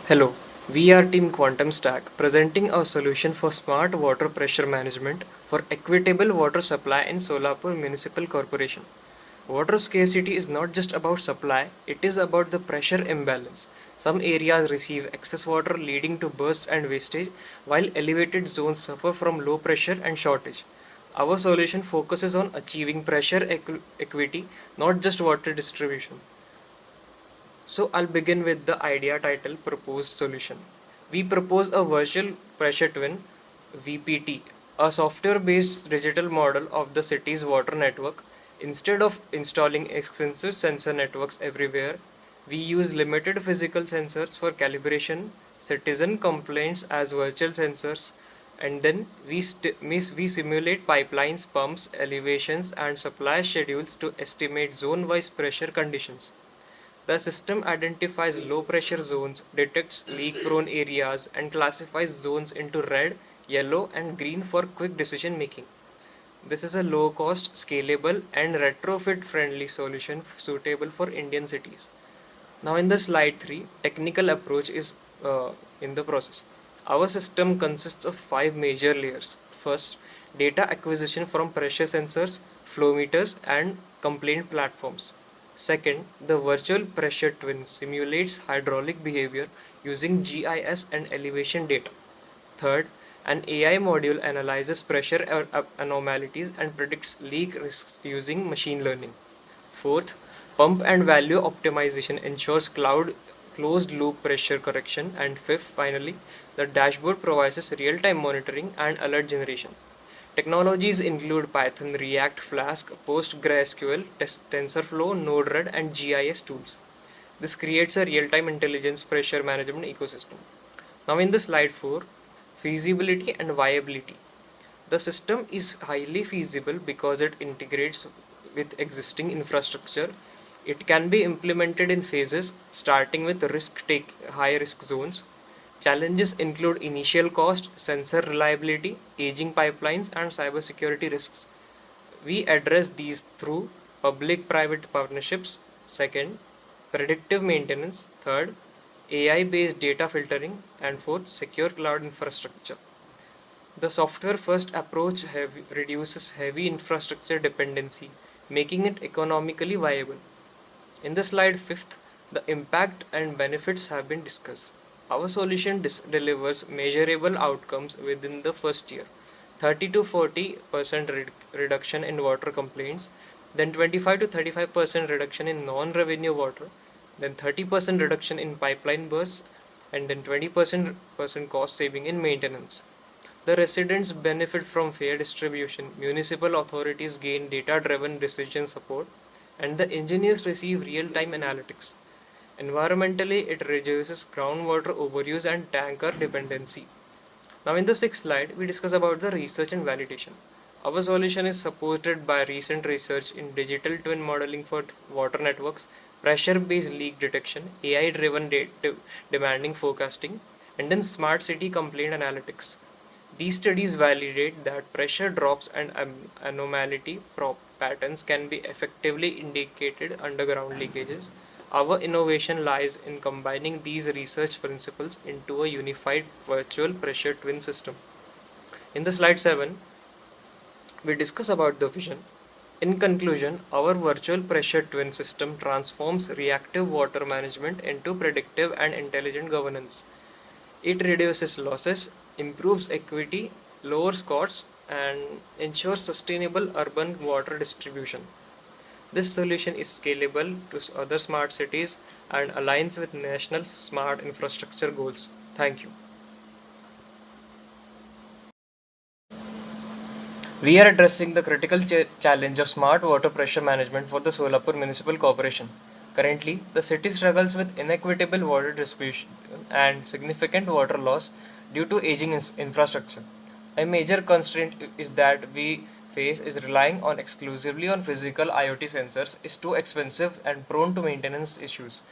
Hello, we are Team Quantum Stack presenting our solution for smart water pressure management for equitable water supply in Solapur Municipal Corporation. Water scarcity is not just about supply, it is about the pressure imbalance. Some areas receive excess water leading to bursts and wastage, while elevated zones suffer from low pressure and shortage. Our solution focuses on achieving pressure equity, not just water distribution. So I'll begin with the idea title proposed solution. We propose a virtual pressure twin VPT, a software based digital model of the city's water network. Instead of installing expensive sensor networks everywhere, we use limited physical sensors for calibration, citizen complaints as virtual sensors, and then we simulate pipelines, pumps, elevations, and supply schedules to estimate zone wise pressure conditions. The system identifies low pressure zones, detects leak prone areas, and classifies zones into red, yellow, and green for quick decision making. This is a low cost, scalable, and retrofit friendly solution suitable for Indian cities. Now, in the slide 3, technical approach is in the process. Our system consists of 5 major layers. First, data acquisition from pressure sensors, flow meters, and complaint platforms. Second, the virtual pressure twin simulates hydraulic behavior using GIS and elevation data. Third, an AI module analyzes pressure anomalies and predicts leak risks using machine learning. Fourth, pump and value optimization ensures closed loop pressure correction. And fifth, finally, the dashboard provides real time monitoring and alert generation. Technologies include Python, React, Flask, PostgreSQL, TensorFlow, Node-RED, and GIS tools. This creates a real-time intelligence pressure management ecosystem. Now in the slide 4, feasibility and viability. The system is highly feasible because it integrates with existing infrastructure. It can be implemented in phases, starting with high risk zones. Challenges include initial cost, sensor reliability, aging pipelines, and cybersecurity risks. We address these through public private partnerships. Second, predictive maintenance. Third, AI based data filtering. And fourth, secure cloud infrastructure. The software first approach reduces heavy infrastructure dependency, making it economically viable. In the slide 5th, the impact and benefits have been discussed. Our solution delivers measurable outcomes within the first year: 30 to 40% reduction in water complaints, then 25 to 35% reduction in non revenue water, then 30% reduction in pipeline bursts, and then 20% cost saving in maintenance. The residents benefit from fair distribution, municipal authorities gain data driven decision support, and the engineers receive real time analytics. Environmentally, it reduces groundwater overuse and tanker dependency. Now, in the sixth slide, we discuss about the research and validation. Our solution is supported by recent research in digital twin modeling for water networks, pressure based leak detection, AI driven demanding forecasting, and then smart city complaint analytics. These studies validate that pressure drops and anomaly patterns can be effectively indicated underground leakages. Our innovation lies in combining these research principles into a unified virtual pressure twin system. In the slide 7, we discuss about the vision. In conclusion, our virtual pressure twin system transforms reactive water management into predictive and intelligent governance. It reduces losses, improves equity, lowers costs, and ensures sustainable urban water distribution. This solution is scalable to other smart cities and aligns with national smart infrastructure goals. Thank you. We are addressing the critical challenge of smart water pressure management for the Solapur Municipal Corporation. Currently, the city struggles with inequitable water distribution and significant water loss due to aging infrastructure. A major constraint is that we face is relying on exclusively on physical IoT sensors is too expensive and prone to maintenance issues.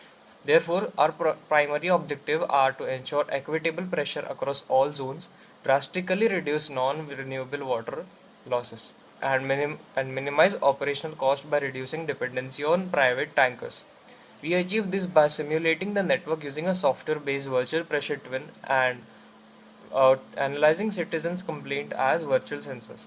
Therefore, our primary objective are to ensure equitable pressure across all zones, drastically reduce non-renewable water losses, and minimize operational cost by reducing dependency on private tankers. We achieve this by simulating the network using a software-based virtual pressure twin and analyzing citizens' complaint as virtual sensors.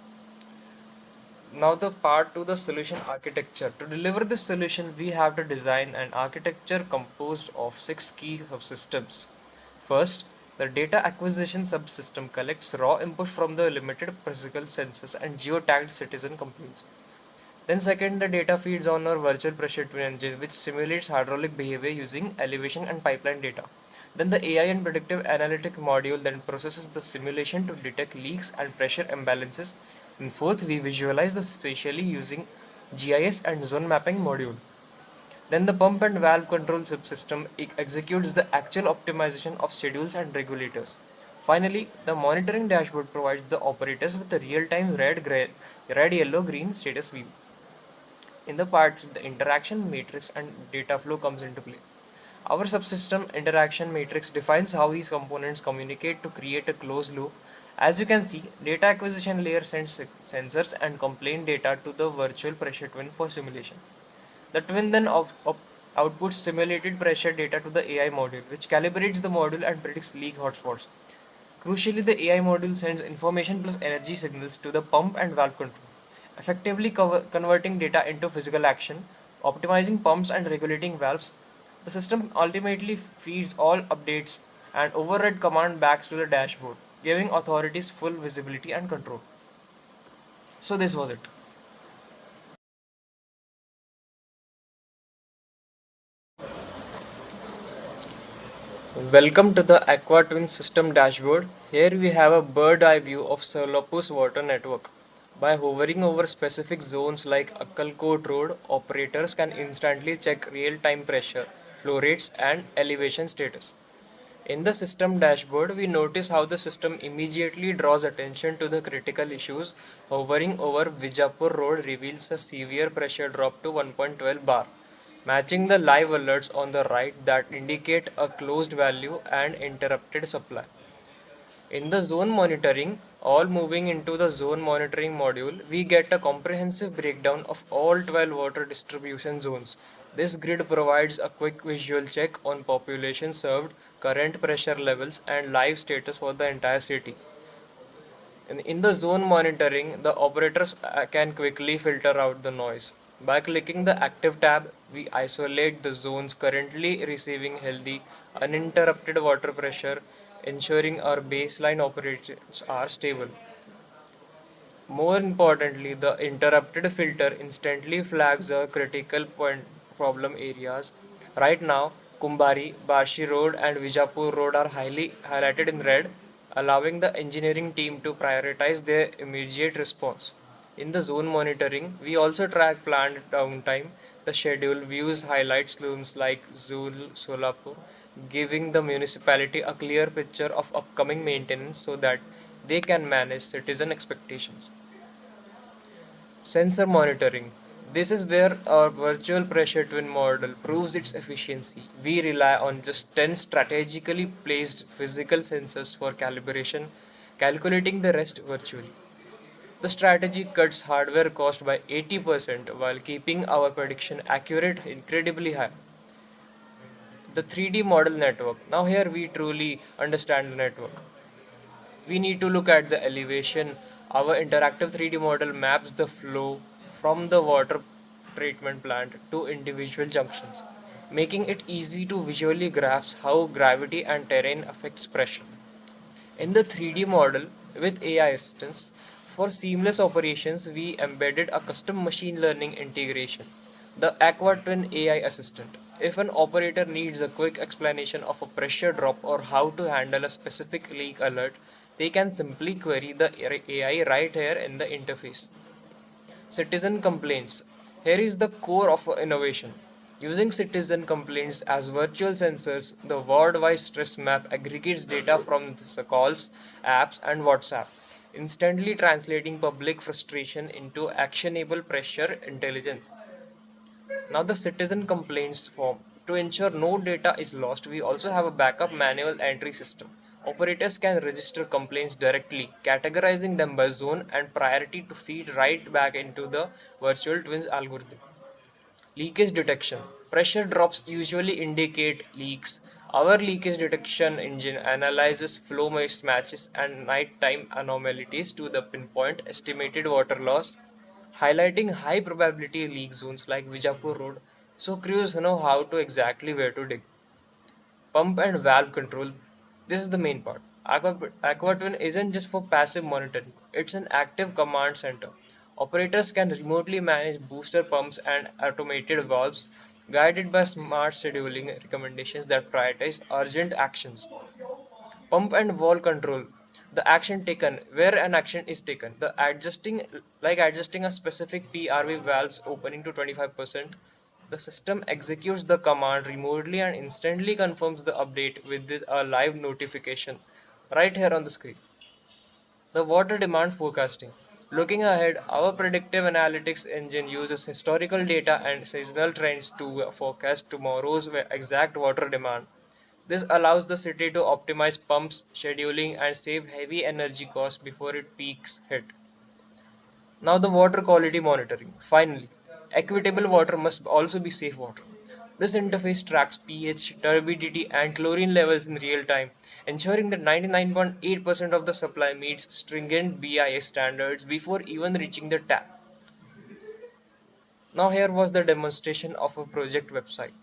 Now the part to the solution architecture. To deliver this solution, we have to design an architecture composed of 6 key subsystems. First, the data acquisition subsystem collects raw input from the limited physical sensors and geotagged citizen complaints. Then second, the data feeds on our virtual pressure twin engine, which simulates hydraulic behavior using elevation and pipeline data. Then the AI and predictive analytic module then processes the simulation to detect leaks and pressure imbalances. And fourth, we visualize the spatially using GIS and zone mapping module. Then the pump and valve control subsystem executes the actual optimization of schedules and regulators. Finally, the monitoring dashboard provides the operators with a real-time red, yellow, green status view. In the part 3, the interaction matrix and data flow comes into play. Our subsystem interaction matrix defines how these components communicate to create a closed loop. As you can see, data acquisition layer sends sensors and complaint data to the virtual pressure twin for simulation. The twin then outputs simulated pressure data to the AI module, which calibrates the module and predicts leak hotspots. Crucially, the AI module sends information plus energy signals to the pump and valve control, effectively converting data into physical action, optimizing pumps and regulating valves. The system ultimately feeds all updates and override command backs to the dashboard, giving authorities full visibility and control. So this was it. Welcome to the Aqua Twin System dashboard. Here we have a bird eye view of Solopus water network. By hovering over specific zones like Akkalkot Road, operators can instantly check real-time pressure, flow rates and elevation status. In the system dashboard, we notice how the system immediately draws attention to the critical issues. Hovering over Vijapur Road reveals a severe pressure drop to 1.12 bar, matching the live alerts on the right that indicate a closed value and interrupted supply. In the zone monitoring, all moving into the zone monitoring module, we get a comprehensive breakdown of all 12 water distribution zones. This grid provides a quick visual check on population served, current pressure levels, and live status for the entire city. In the zone monitoring, the operators can quickly filter out the noise. By clicking the active tab, we isolate the zones currently receiving healthy, uninterrupted water pressure, ensuring our baseline operations are stable. More importantly, the interrupted filter instantly flags the critical point problem areas. Right now, Kumbari, Barshi Road, and Vijapur Road are highly highlighted in red, allowing the engineering team to prioritize their immediate response. In the zone monitoring, we also track planned downtime. The schedule views highlights zones like Zul, Solapur, giving the municipality a clear picture of upcoming maintenance so that they can manage citizen expectations. Sensor monitoring. This is where our virtual pressure twin model proves its efficiency. We rely on just 10 strategically placed physical sensors for calibration, calculating the rest virtually. The strategy cuts hardware cost by 80% while keeping our prediction accurate incredibly high. The 3D model network. Now, here we truly understand the network. We need to look at the elevation. Our interactive 3D model maps the flow from the water treatment plant to individual junctions, making it easy to visually grasp how gravity and terrain affects pressure. In the 3D model with AI assistance, for seamless operations, we embedded a custom machine learning integration, the Aqua Twin AI Assistant. If an operator needs a quick explanation of a pressure drop or how to handle a specific leak alert, they can simply query the AI right here in the interface. Citizen complaints. Here is the core of innovation. Using citizen complaints as virtual sensors, the ward-wise stress map aggregates data from the calls, apps, and WhatsApp, instantly translating public frustration into actionable pressure intelligence. Now the citizen complaints form. To ensure no data is lost, we also have a backup manual entry system. Operators can register complaints directly, categorizing them by zone and priority to feed right back into the virtual twins algorithm. Leakage detection. Pressure drops usually indicate leaks. Our leakage detection engine analyzes flow mismatches and nighttime anomalies to the pinpoint estimated water loss, highlighting high probability leak zones like Vijapur Road, so crews know how to exactly where to dig. Pump and valve control. This is the main part. AquaTwin isn't just for passive monitoring, it's an active command center. Operators can remotely manage booster pumps and automated valves guided by smart scheduling recommendations that prioritize urgent actions. Pump and valve control. The action taken, where an action is taken. The adjusting, like adjusting a specific PRV valve's opening to 25%. The system executes the command remotely and instantly confirms the update with a live notification right here on the screen. The water demand forecasting. Looking ahead, our predictive analytics engine uses historical data and seasonal trends to forecast tomorrow's exact water demand. This allows the city to optimize pumps, scheduling, and save heavy energy costs before it peaks hit. Now, the water quality monitoring. Finally, equitable water must also be safe water. This interface tracks pH, turbidity, and chlorine levels in real time, ensuring that 99.8% of the supply meets stringent BIS standards before even reaching the tap. Now, here was the demonstration of a project website.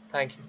Thank you.